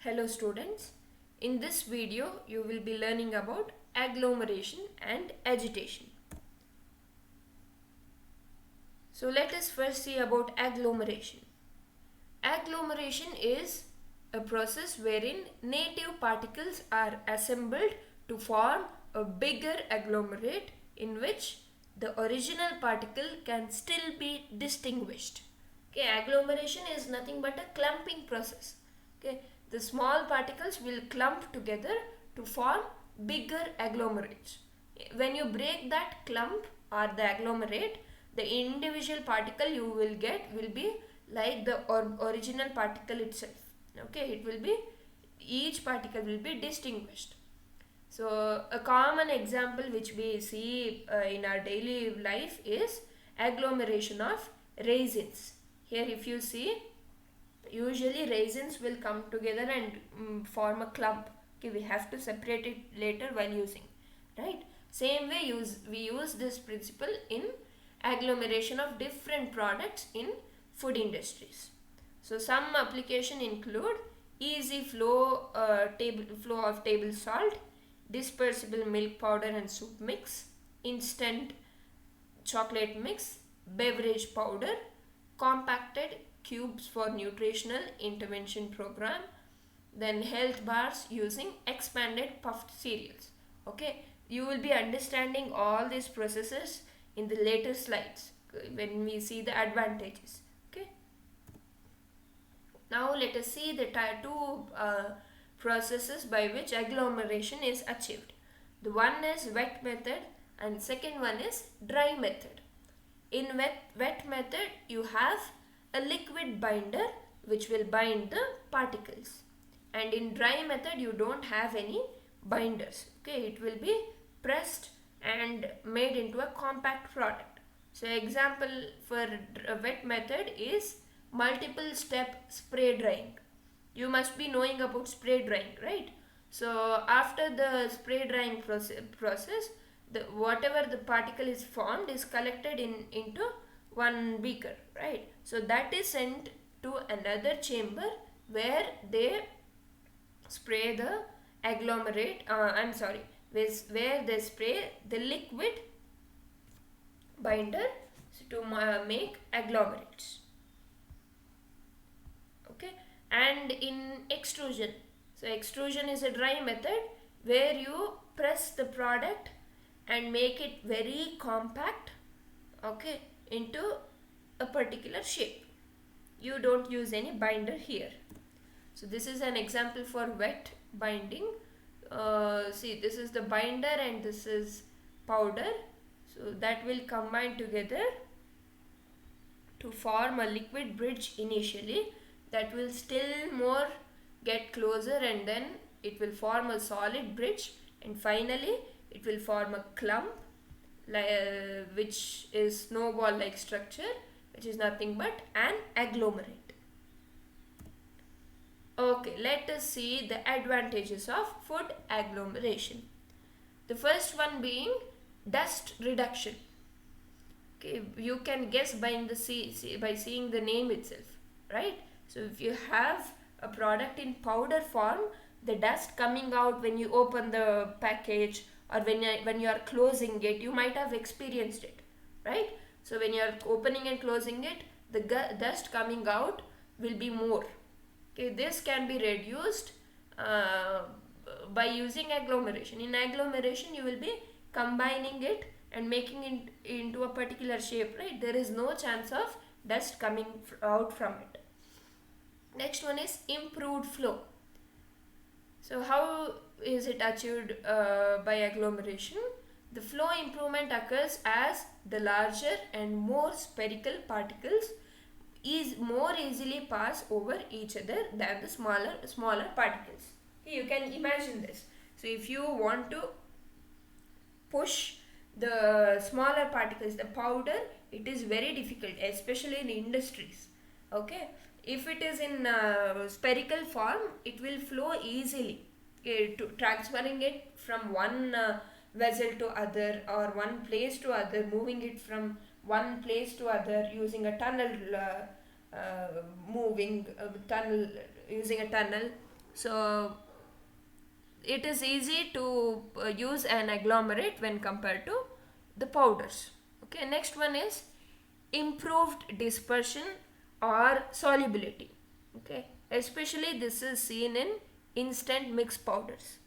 Hello students, in this video you will be learning about agglomeration and agitation. So let us first see about agglomeration. Agglomeration is a process wherein native particles are assembled to form a bigger agglomerate in which the original particle can still be distinguished. Okay, agglomeration is nothing but a clumping process. Okay, the small particles will clump together to form bigger agglomerates. When you break that clump or the agglomerate, the individual particle you will get will be like the original particle itself. Okay, it will be, each particle will be distinguished. So a common example which we see in our daily life is agglomeration of raisins. Here if you see, usually raisins will come together and form a clump. Okay, we have to separate it later while using, right? Same way we use this principle in agglomeration of different products in food industries. So some application include easy flow flow of table salt, dispersible milk powder and soup mix, instant chocolate mix, beverage powder, compacted cubes for nutritional intervention program, then health bars using expanded puffed cereals. Okay, you will be understanding all these processes in the later slides when we see the advantages. Okay, now let us see the two processes by which agglomeration is achieved. The one is wet method and second one is dry method. In wet method you have a liquid binder which will bind the particles, and in dry method you don't have any binders. Okay, it will be pressed and made into a compact product. So example for a wet method is multiple step spray drying. You must be knowing about spray drying, right? So after the spray drying process, whatever the particle is formed is collected into one beaker, right? So that is sent to another chamber where they spray the agglomerate, where they spray the liquid binder to make agglomerates. Okay, and in extrusion, so extrusion is a dry method where you press the product and make it very compact, okay, into a particular shape. You don't use any binder here. So this is an example for wet binding. See, this is the binder and this is powder. So that will combine together to form a liquid bridge initially, that will still more get closer, and then it will form a solid bridge, and finally it will form a clump which is snowball like structure, which is nothing but an agglomerate. Okay, let us see the advantages of food agglomeration. The first one being dust reduction. Okay, you can guess by by seeing the name itself, right? So if you have a product in powder form, the dust coming out when you open the package or when you are closing it, you might have experienced it, right? So when you are opening and closing it, the dust coming out will be more. Okay, this can be reduced by using agglomeration. In agglomeration, you will be combining it and making it into a particular shape, right? There is no chance of dust coming out from it. Next one is improved flow. So how is it achieved by agglomeration? The flow improvement occurs as the larger and more spherical particles is more easily pass over each other than the smaller particles. Okay, you can imagine this. So if you want to push the smaller particles, the powder, it is very difficult, especially in industries. Okay, if it is in spherical form, it will flow easily. Okay, to transferring it from one vessel to other, or one place to other, moving it from one place to other using a tunnel, moving tunnel using a tunnel. So it is easy to use an agglomerate when compared to the powders. Okay, next one is improved dispersion or solubility. Okay, especially this is seen in instant mix powders.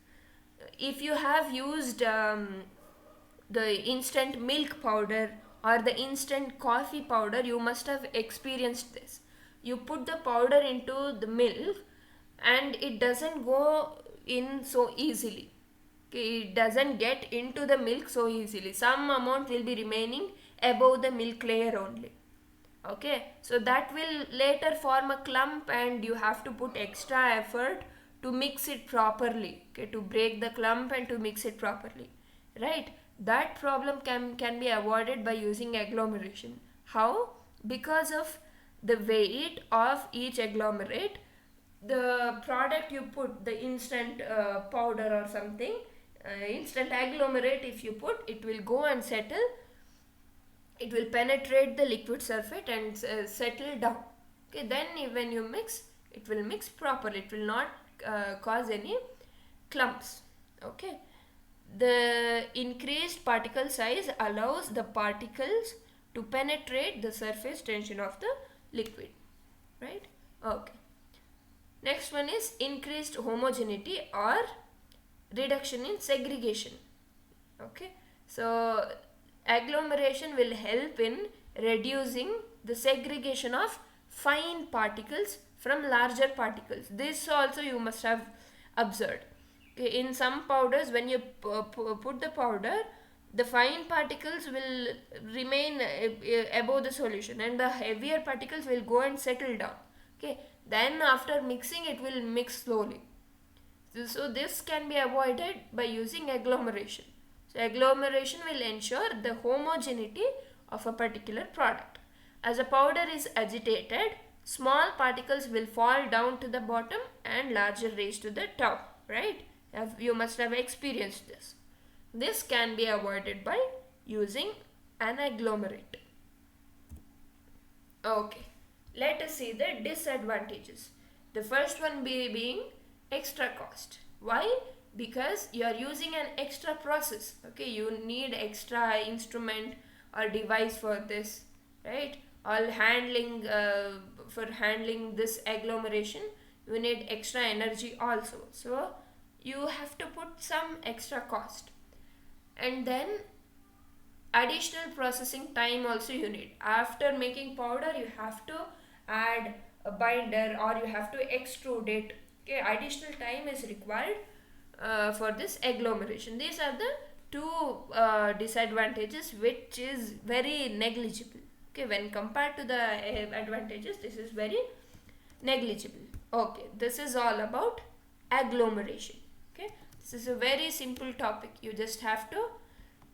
If you have used the instant milk powder or the instant coffee powder, you must have experienced this. You put the powder into the milk and it doesn't go in so easily. Okay, it doesn't get into the milk so easily. Some amount will be remaining above the milk layer only. Okay, so that will later form a clump and you have to put extra effort to mix it properly. Okay, to break the clump and to mix it properly, right? That problem can be avoided by using agglomeration. How? Because of the weight of each agglomerate, the product you put, the instant powder or something, instant agglomerate, if you put, it will go and settle, it will penetrate the liquid surface and settle down. Okay, then when you mix, it will mix properly, it will not cause any clumps. Okay, the increased particle size allows the particles to penetrate the surface tension of the liquid, right? Okay, next one is increased homogeneity or reduction in segregation. Okay, so agglomeration will help in reducing the segregation of fine particles from larger particles. This also you must have observed. Okay, in some powders, when you put the powder, the fine particles will remain above the solution and the heavier particles will go and settle down. Okay, then after mixing, it will mix slowly. So this can be avoided by using agglomeration. So agglomeration will ensure the homogeneity of a particular product. As a powder is agitated, small particles will fall down to the bottom and larger raise to the top, right? You must have experienced this. This can be avoided by using an agglomerate. Okay, let us see the disadvantages. The first one being extra cost. Why? Because you are using an extra process. Okay, you need extra instrument or device for this, right? All handling for handling this agglomeration, you need extra energy also. So you have to put some extra cost, and then additional processing time also you need. After making powder, you have to add a binder or you have to extrude it. Okay, additional time is required for this agglomeration. These are the two disadvantages, which is very negligible. Okay, when compared to the advantages, this is very negligible. Okay, this is all about agglomeration. Okay, this is a very simple topic. You just have to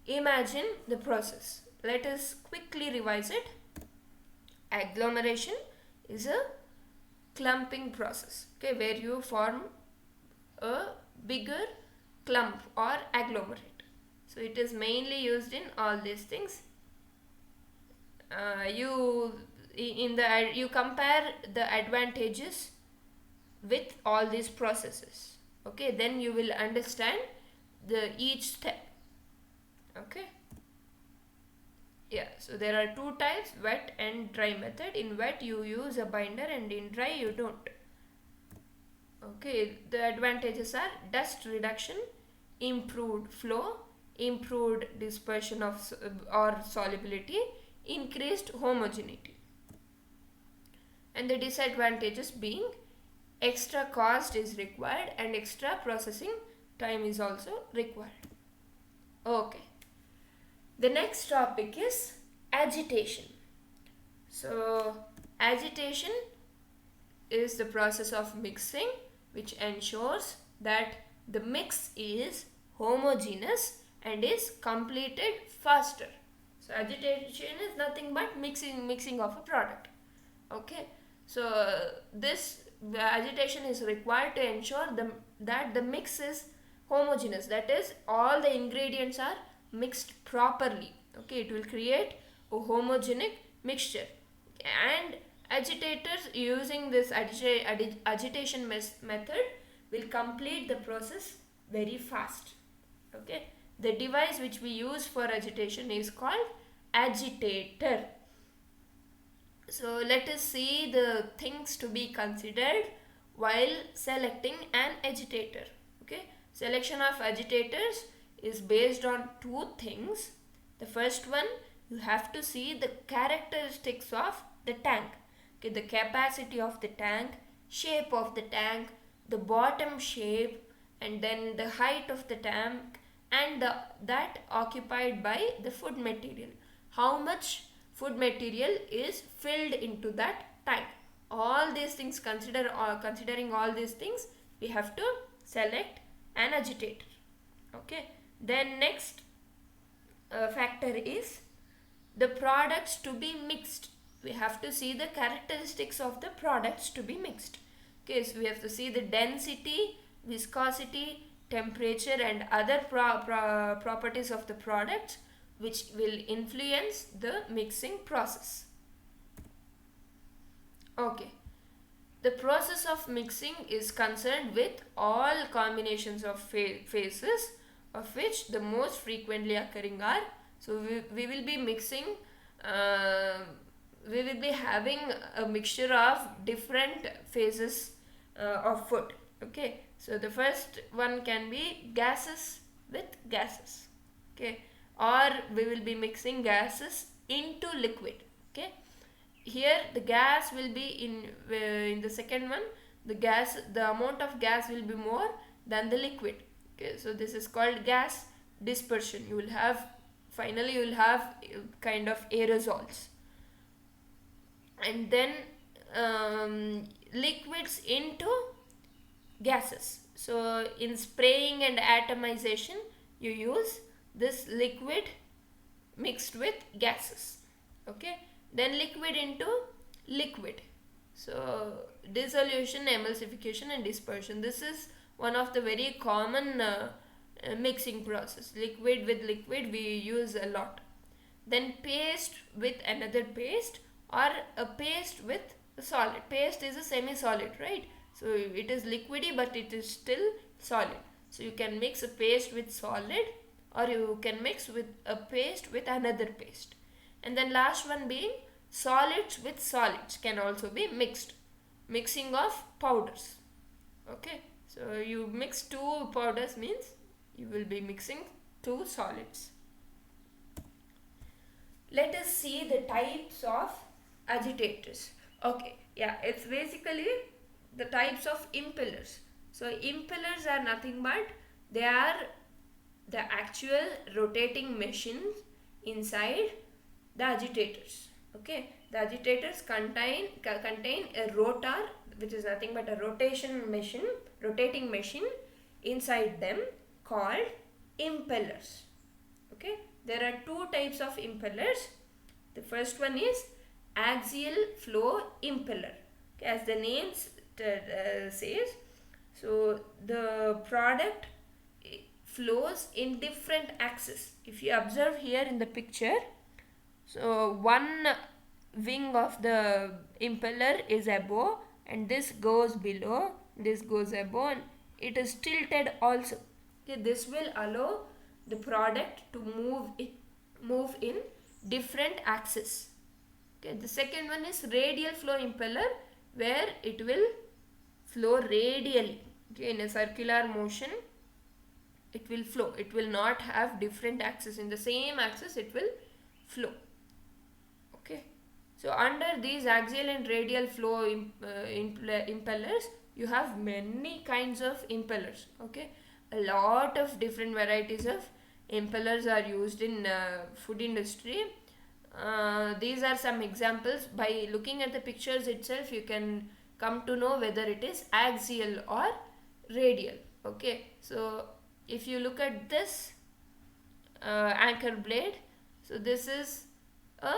imagine the process. Let us quickly revise it. Agglomeration is a clumping process, okay, where you form a bigger clump or agglomerate. So it is mainly used in all these things. You compare the advantages with all these processes. Okay, then you will understand the each step. Okay, yeah, so there are two types, wet and dry method. In wet you use a binder and in dry you don't. Okay, the advantages are dust reduction, improved flow, improved dispersion of or solubility, increased homogeneity. And the disadvantages being extra cost is required and extra processing time is also required. Okay, the next topic is agitation. So agitation is the process of mixing which ensures that the mix is homogeneous and is completed faster. So agitation is nothing but mixing of a product. Okay, so this agitation is required to ensure that the mix is homogeneous, that is all the ingredients are mixed properly. Okay, it will create a homogenic mixture, and agitators using this agitation method will complete the process very fast. Okay, the device which we use for agitation is called agitator. So let us see the things to be considered while selecting an agitator. Okay, selection of agitators is based on two things. The first one, you have to see the characteristics of the tank. Okay, the capacity of the tank, shape of the tank, the bottom shape, and then the height of the tank, and that occupied by the food material. How much food material is filled into that tank. All these things, considering all these things, we have to select an agitator. Okay, then next factor is the products to be mixed. We have to see the characteristics of the products to be mixed. Okay, so we have to see the density, viscosity, temperature, and other properties of the products which will influence the mixing process. Okay, the process of mixing is concerned with all combinations of phases, of which the most frequently occurring are, so we will be mixing, we will be having a mixture of different phases of food. Okay, so the first one can be gases with gases. Okay, or we will be mixing gases into liquid. Okay, here the gas will be in the second one, the amount of gas will be more than the liquid. Okay, so this is called gas dispersion. Finally you will have kind of aerosols, and then liquids into gases. So in spraying and atomization, you use this liquid mixed with gases. Okay, then liquid into liquid. So dissolution, emulsification, and dispersion. This is one of the very common mixing process. Liquid with liquid we use a lot. Then paste with another paste, or a paste with a solid. Paste is a semi-solid, right? So it is liquidy but it is still solid. So you can mix a paste with solid, or you can mix with a paste with another paste. And then last one being solids with solids can also be mixed. Mixing of powders. Okay, so you mix two powders means you will be mixing two solids. Let us see the types of agitators. Okay, yeah, it's basically the types of impellers. So impellers are nothing but they are the actual rotating machines inside the agitators. Okay, the agitators contain a rotor, which is nothing but a rotating machine inside them, called impellers. Okay, there are two types of impellers. The first one is axial flow impeller. Okay, as the name says, so the product flows in different axes. If you observe here in the picture, so one wing of the impeller is above and this goes below, this goes above, and it is tilted also. Okay, this will allow the product to move in different axes. Okay, the second one is radial flow impeller, where it will flow radially. Okay, in a circular motion it will flow. It will not have different axes. In the same axis it will flow. Okay, so under these axial and radial flow impellers, you have many kinds of impellers. Okay, a lot of different varieties of impellers are used in food industry. These are some examples. By looking at the pictures itself, you can come to know whether it is axial or radial. Okay, so if you look at this anchor blade, so this is a,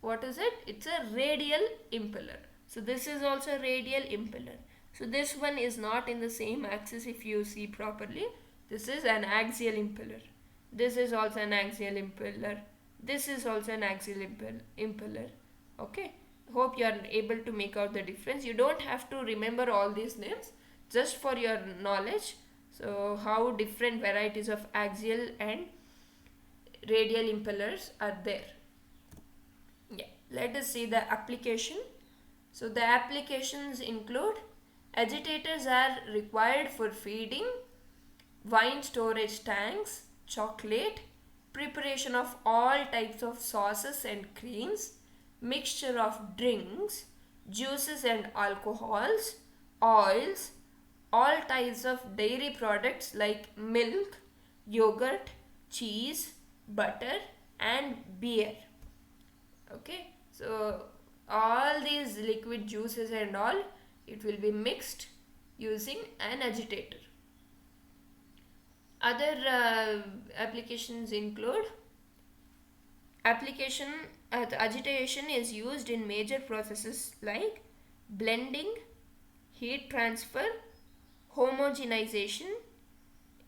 what is it? It's a radial impeller. So this is also a radial impeller. So this one is not in the same axis if you see properly. This is an axial impeller. This is also an axial impeller. This is also an axial impeller. Okay, hope you are able to make out the difference. You don't have to remember all these names. just for your knowledge. So how different varieties of axial and radial impellers are there. Yeah, let us see the application. So the applications include: agitators are required for feeding, wine storage tanks, chocolate, preparation of all types of sauces and creams, mixture of drinks, juices and alcohols, oils, all types of dairy products like milk, yogurt, cheese, butter, and beer. Okay, so all these liquid juices and all, it will be mixed using an agitator. Other applications include: application agitation is used in major processes like blending, heat transfer, homogenization,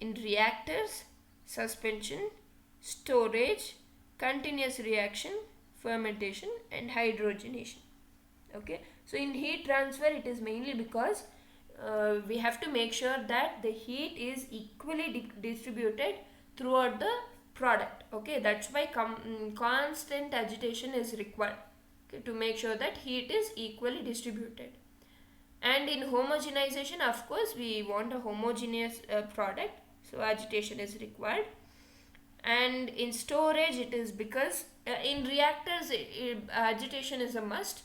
in reactors, suspension, storage, continuous reaction, fermentation, and hydrogenation. Okay, so in heat transfer, it is mainly because we have to make sure that the heat is equally distributed throughout the product. Okay, that's why constant agitation is required, okay, to make sure that heat is equally distributed. And in homogenization, of course, we want a homogeneous product, so agitation is required. And in storage, it is because in reactors, agitation is a must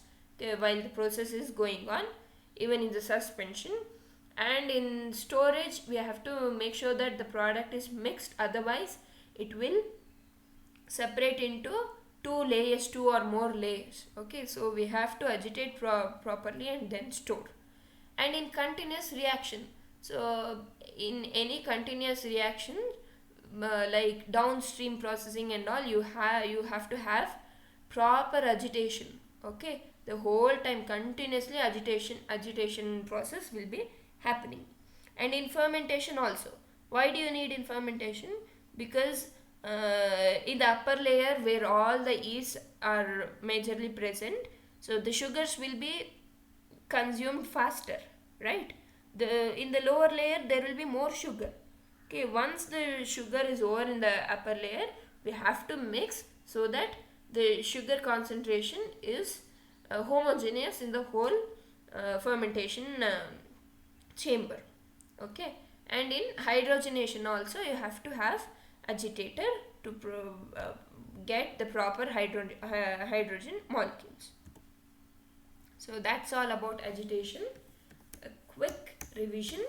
while the process is going on, even in the suspension. And in storage, we have to make sure that the product is mixed, otherwise it will separate into two or more layers. Okay, so we have to agitate properly and then store. And in continuous reaction, so in any continuous reaction, like downstream processing and all, you have to have proper agitation. Okay, the whole time continuously agitation process will be happening. And in fermentation also, why do you need in fermentation? Because in the upper layer where all the yeasts are majorly present, so the sugars will be consumed faster, right? In the lower layer there will be more sugar. Okay, once the sugar is over in the upper layer, we have to mix so that the sugar concentration is homogeneous in the whole fermentation chamber. Okay, and in hydrogenation also, you have to have agitator to get the proper hydrogen molecules. So that's all about agitation. A quick revision.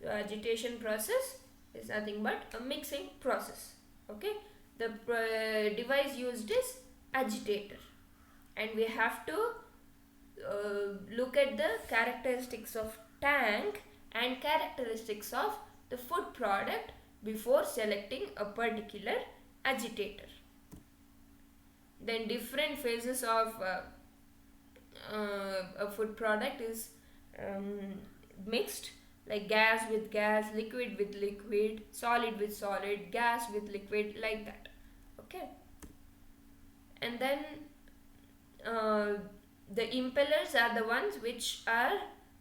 So agitation process is nothing but a mixing process. Okay, the device used is agitator, and we have to look at the characteristics of tank and characteristics of the food product before selecting a particular agitator. Then different phases of a food product is mixed, like gas with gas, liquid with liquid, solid with solid, gas with liquid, like that. Okay, and then the impellers are the ones which are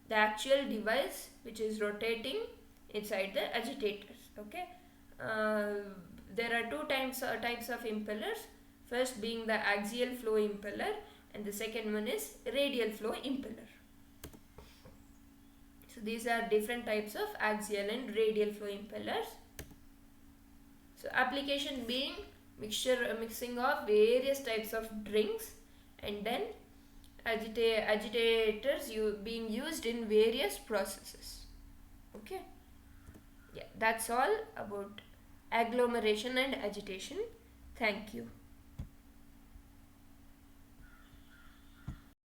the actual device which is rotating inside the agitators. Okay, there are two types of impellers. First being the axial flow impeller, and the second one is radial flow impeller. So these are different types of axial and radial flow impellers. So application being mixing of various types of drinks, and then agitators being used in various processes. Okay, yeah, that's all about agglomeration and agitation. Thank you.